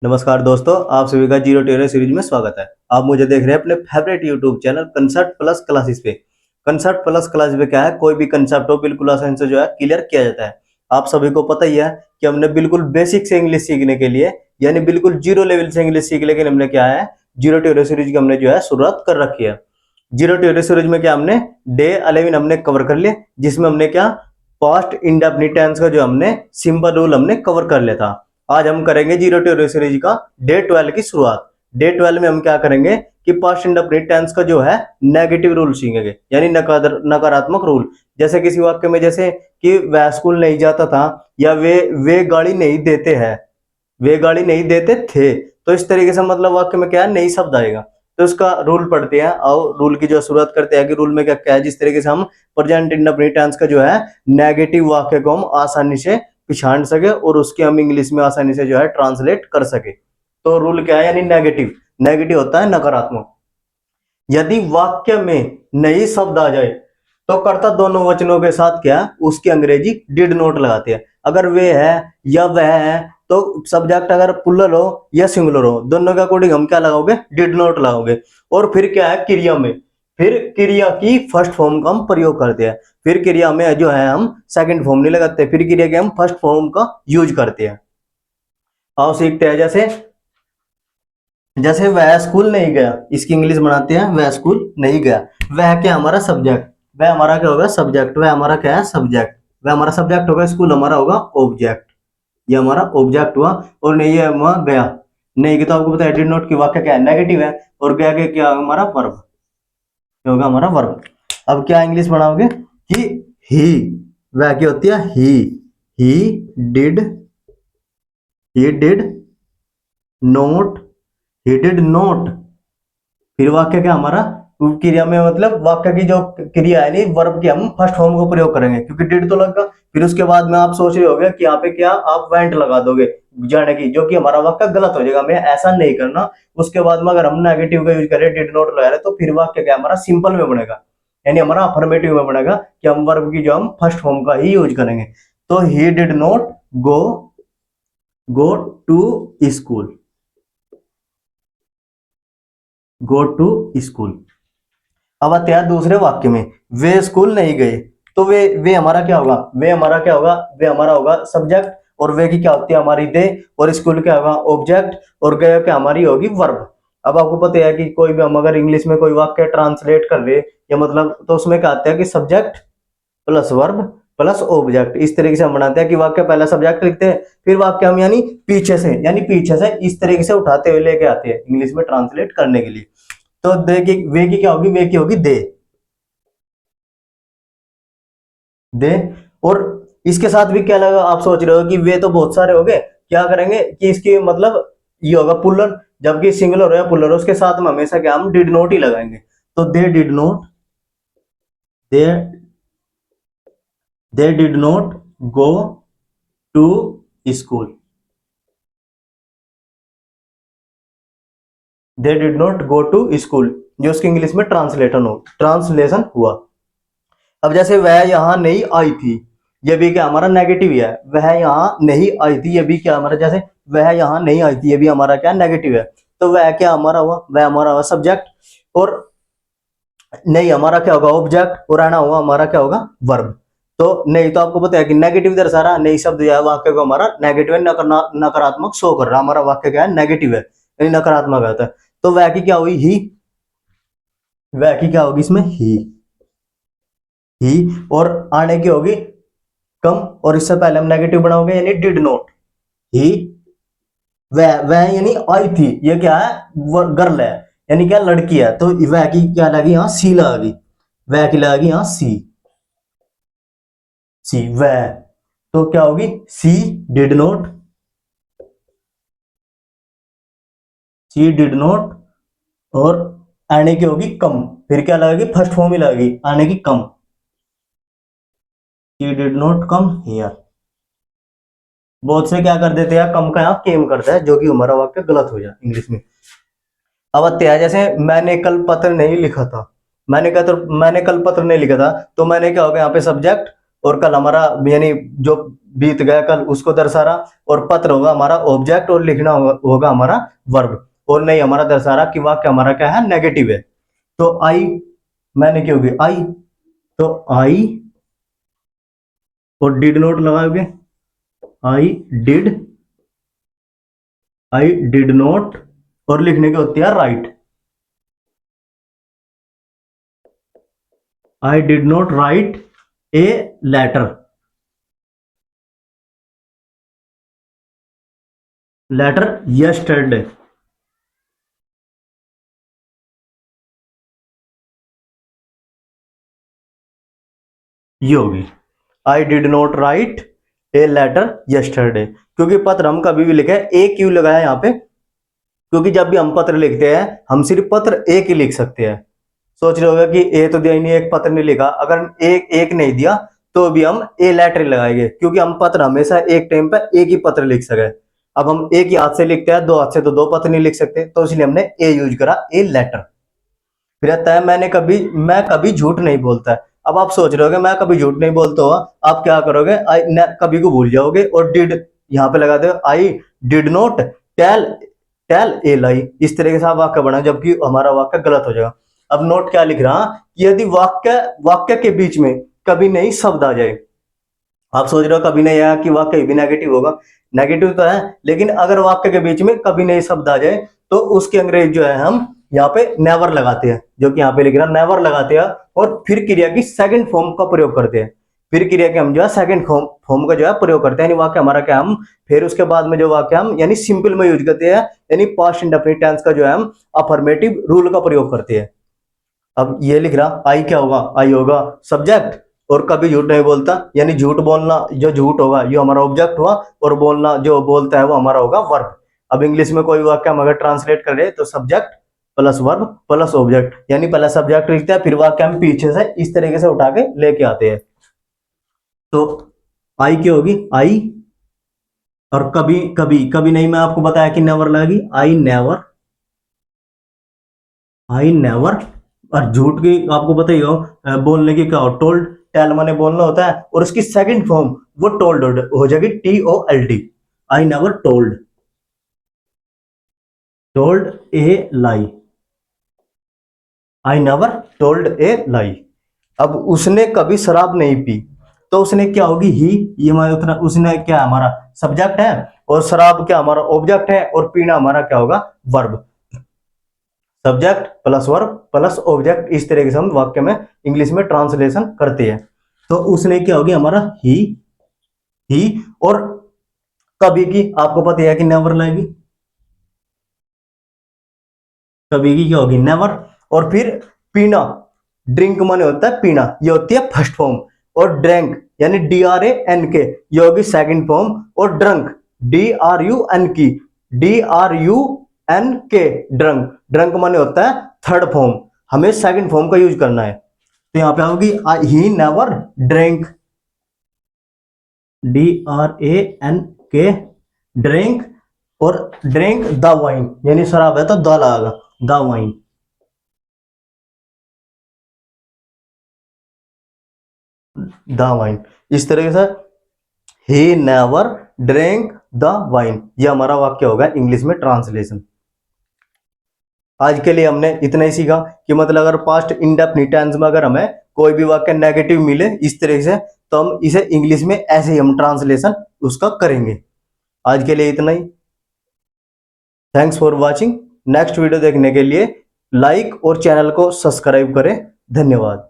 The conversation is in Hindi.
नमस्कार दोस्तों, आप सभी का जीरो टू हीरो सीरीज में स्वागत है। आप मुझे देख रहे हैं अपने favourite YouTube channel concept plus classes पे। कंसेप्ट प्लस क्लासेस पे क्या है, कोई भी कंसेप्ट हो बिल्कुल आसानी से जो है क्लियर किया जाता है। आप सभी को पता ही है कि हमने बिल्कुल बेसिक से इंग्लिश सीखने के लिए यानी बिल्कुल जीरो लेवल से इंग्लिश सीख लेकिन हमने क्या है जीरो टू हीरो सीरीज की हमने जो है शुरुआत कर रखी है। जीरो टू हीरो सीरीज में क्या हमने डे 11 हमने कवर कर लिया, जिसमें हमने क्या पास्ट इंडेफिनिट टेंस का जो हमने सिंपल रूल हमने कवर कर लिया था। आज हम करेंगे जीरो टू हीरो सीरीज का डे 12 की शुरुआत। डे 12 में हम क्या करेंगे कि पास्ट इंडेफिनिट टेंस का जो है नेगेटिव रूल सीखेंगे यानी नकारात्मक रूल। जैसे किसी वाक्य में जैसे कि वह स्कूल नहीं जाता था या वे गाड़ी नहीं देते हैं, वे गाड़ी नहीं देते थे, तो इस तरीके से मतलब वाक्य में क्या है नई शब्द आएगा। तो उसका रूल पढ़ते हैं और रूल की जो शुरुआत करते हैं कि रूल में क्या क्या है, जिस तरीके से हम प्रेजेंट इंडेफिनिट टेंस का जो है नेगेटिव वाक्य को हम आसानी से पिछाड़ सके और उसके हम इंग्लिश में आसानी से जो है ट्रांसलेट कर सके। तो रूल क्या है यानी नेगेटिव। नेगेटिव होता है नकारात्मक। यदि वाक्य में नई शब्द आ जाए तो कर्ता दोनों वचनों के साथ क्या उसकी अंग्रेजी डिड नॉट लगाते हैं। अगर वे है या वह है तो सब्जेक्ट अगर प्लुरल हो या सिंगुलर हो दोनों के अकॉर्डिंग हम क्या लगाओगे डिड नॉट लगाओगे। और फिर क्या है क्रिया में, फिर क्रिया की फर्स्ट फॉर्म का हम प्रयोग करते हैं। फिर क्रिया में जो है हम सेकंड फॉर्म नहीं लगाते, फिर क्रिया के हम फर्स्ट फॉर्म का यूज करते हैं। आओ सीखते हैं। जैसे जैसे वह स्कूल नहीं गया, इसकी इंग्लिश बनाते हैं वह स्कूल नहीं गया। वह क्या हमारा सब्जेक्ट, वह हमारा क्या होगा सब्जेक्ट, वह हमारा क्या है सब्जेक्ट, वह हमारा सब्जेक्ट होगा, स्कूल हमारा होगा ऑब्जेक्ट। ये हमारा ऑब्जेक्ट हुआ। और नहीं है वहां गया, नहीं की तो आपको पता है डिड नॉट की वाक्य क्या है नेगेटिव है और गया के क्या हमारा वर्ब, क्या होगा हमारा वर्ब। अब क्या इंग्लिश बनाओगे कि ही, वह क्या होती है he did, he did note, he did note. फिर वाक्य क्या हमारा क्रिया में मतलब वाक्य की जो क्रिया है नहीं वर्ब की हम फर्स्ट फॉर्म को प्रयोग करेंगे क्योंकि डिड तो लगा। फिर उसके बाद में आप सोच रहे होगे कि यहाँ पे क्या आप वेंट लगा दोगे जाने की, जो कि हमारा वाक्य गलत हो जाएगा। हमें ऐसा नहीं करना। उसके बाद में अगर हम नेगेटिव का यूज करें डिड नॉट लगा रहे तो फिर वाक्य क्या हमारा सिंपल में बनेगा यानी हमारा अफर्मेटिव में बनेगा कि हम वर्ब की जो हम फर्स्ट फॉर्म का ही यूज करेंगे। तो he did not go go to school, go to school. अब आते हैं दूसरे वाक्य में, वे स्कूल नहीं गए। तो वे हमारा क्या होगा, वे हमारा क्या होगा, वे हमारा होगा सब्जेक्ट और वे की क्या होती है हमारी दे, और स्कूल क्या होगा ऑब्जेक्ट और गए क्या हमारी होगी वर्ब। अब आपको पता है कि कोई भी हम अगर इंग्लिश में कोई वाक्य ट्रांसलेट कर रहे या मतलब तो उसमें क्या आता है कि subject plus verb plus object. इस तरीके से हम बनाते हैं कि वाक्य पहला सब्जेक्ट लिखते हैं फिर वाक्य हम यानी पीछे से इस तरीके से उठाते हुए लेके आते हैं इंग्लिश में ट्रांसलेट करने के लिए। तो दे की वे की क्या होगी, वे की होगी दे। और इसके साथ भी क्या लगा, आप सोच रहे हो कि वे तो बहुत सारे हो गए, क्या करेंगे कि इसकी मतलब ये होगा पुलर, जबकि सिंगुलर हो या पुलर हो उसके साथ में हमेशा क्या हम डिड नॉट ही लगाएंगे। तो they did not, they they did not go to school, they did not go to school, जो उसकी इंग्लिश में ट्रांसलेशन हुआ। अब जैसे वह यहाँ नहीं आई थी, ये भी क्या हमारा नेगेटिव है। वह यहाँ नहीं आई थी, ये भी क्या हमारा जैसे वह यहाँ नहीं आई थी, ये भी हमारा क्या नेगेटिव है। तो वह क्या हमारा हुआ, वह हमारा हुआ सब्जेक्ट और नहीं हमारा क्या होगा ऑब्जेक्ट और आना हुआ हमारा क्या होगा वर्ब। तो नहीं तो आपको पता है कि नेगेटिव दर्शा रहा, नहीं शब्द जो है वाक्य को हमारा नेगेटिव नकारात्मक शो कर रहा, हमारा वाक्य क्या है नेगेटिव है यानी नकारात्मक आता है। तो वह की क्या हुई ही, वह की क्या होगी इसमें ही और आने की होगी कम, और इससे पहले हम नेगेटिव बनाओगे यानी डिड नॉट। ही वह यानी आई थी, ये क्या है गर्ल है यानी क्या लड़की है, तो वह की क्या लगी यहाँ सी लगेगी, वह की लगेगी यहाँ सी वह। तो क्या होगी she did not, she did not और आने की होगी कम, फिर क्या लगेगी फर्स्ट फॉर्म ही लगेगी आने की कम, सी डिड नॉट कम हियर। बहुत से क्या कर देते हैं कम का यहाँ केम करता है, जो कि हमारा वाक्य गलत हो जाए इंग्लिश में। अब आते हैं जैसे मैंने कल पत्र नहीं लिखा था, मैंने कल पत्र नहीं लिखा था, तो मैंने क्या होगा यहाँ पे सब्जेक्ट और कल हमारा यानी जो बीत गया कल उसको दर्शा रहा, और पत्र होगा हमारा ऑब्जेक्ट और लिखना होगा हमारा वर्ब, और नहीं हमारा दर्शा रहा कि वाक्य हमारा क्या है, नेगेटिव है। तो आई मैंने क्या होगी आई, तो आई और डिड नॉट लगाओगे, I did, I did not, और लिखने की होती है write, I did not write a letter, letter yesterday. ये होगी I did not write a letter yesterday, क्योंकि पत्र हम कभी भी लिखे, ए क्यों लगाया यहाँ पे, क्योंकि जब भी हम पत्र लिखते हैं हम सिर्फ पत्र एक ही लिख सकते हैं। सोच रहे होगा कि ए तो दिया ही नहीं, एक पत्र नहीं लिखा, अगर एक एक नहीं दिया तो भी हम ए लेटर लगाएंगे, क्योंकि हम पत्र हमेशा एक टाइम पे एक ही पत्र लिख सके। अब हम एक ही हाथ से लिखते हैं, दो हाथ से तो दो पत्र नहीं लिख सकते, तो इसलिए हमने ए यूज करा, ए लेटर। फिर आता है मैं कभी झूठ नहीं बोलता। अब आप सोच रहे होगे मैं कभी झूठ नहीं बोलता हुआ, आप क्या करोगे, कभी को भूल जाओगे और डिड यहाँ पे लगा दो, I did not tell tell a lie, इस तरीके से आप वाक्य बना, जबकि हमारा वाक्य गलत हो जाएगा। अब नोट क्या लिख रहा कि यदि वाक्य वाक्य के बीच में कभी नहीं शब्द आ जाए, आप सोच रहे हो कभी नहीं आया कि वाक्य भी नेगेटिव होगा, नेगेटिव तो है, लेकिन अगर वाक्य के बीच में कभी नहीं शब्द आ जाए तो उसके अंग्रेज जो है हम यहाँ पे नेवर लगाते हैं, जो कि यहाँ पे लिख रहा नेवर लगाते हैं, और फिर क्रिया की सेकंड फॉर्म का प्रयोग करते हैं, फिर क्रिया के हम जो है सेकंड फॉर्म का जो है प्रयोग करते हैं, यानी वाक्य हमारा क्या हम फिर उसके बाद में जो वाक्य हम यानी सिंपल में यूज करते हैं, यानी पास्ट इंडेफिनिट टेंस का जो है हम अफर्मेटिव रूल का प्रयोग करते हैं। अब ये लिख रहा आई क्या होगा, आई होगा सब्जेक्ट, और कभी झूठ नहीं बोलता, यानी झूठ बोलना जो झूठ होगा ये हमारा ऑब्जेक्ट हुआ, और बोलना जो बोलता है वो हमारा होगा वर्ब। अब इंग्लिश में कोई वाक्य हम अगर ट्रांसलेट कर रहे तो subject plus verb plus object, यानी पहला सब्जेक्ट लिखते हैं फिर वाक्य हम पीछे से इस तरीके से उठा के लेके आते हैं। तो आई क्या होगी आई, और कभी कभी कभी नहीं, मैं आपको बताया कि नेवर लगेगी, आई नेवर। और झूठ की आपको पता ही हो, बोलने की क्या हो, टोल्ड, टेल माने बोलना होता है, और उसकी सेकंड फॉर्म वो टोल्ड हो जाएगी, TOLD, I never told, told a lie, I never told a lie. अब उसने कभी शराब नहीं पी, तो उसने क्या होगी ही, ये हमारा उतना, उसने क्या हमारा सब्जेक्ट है, और शराब क्या हमारा ऑब्जेक्ट है, और पीना हमारा क्या होगा verb, subject plus verb plus object, इस तरीके से हम वाक्य में इंग्लिश में ट्रांसलेशन करते हैं। तो उसने क्या होगी हमारा ही, और कभी की आपको पता है कि नेवर लगेगी, कभी की क्या होगी नेवर, और फिर पीना, ड्रिंक माने होता है पीना, ये होती है फर्स्ट फॉर्म, और ड्रैंक यानी DRANK ये होगी सेकंड फॉर्म, और ड्रंक DRUNK ड्रंक, ड्रंक माने होता है थर्ड फॉर्म, हमें सेकंड फॉर्म का यूज करना है। तो यहाँ पे होगी he never drink, DRANK drink, और ड्रिंक द वाइन, यानी शराब है तो द लगाएगा, द वाइन, द वाइन, इस तरीके से he never drink the wine, ये हमारा वाक्य होगा इंग्लिश में ट्रांसलेशन। आज के लिए हमने इतना ही सीखा कि मतलब अगर पास्ट इंडेफिनिट टेंस में अगर हमें कोई भी वाक्य नेगेटिव मिले इस तरह से, तो हम इसे इंग्लिश में ऐसे ही हम ट्रांसलेशन उसका करेंगे। आज के लिए इतना ही, thanks for watching. Next video देखने के लिए लाइक और चैनल को सब्सक्राइब करें। धन्यवाद।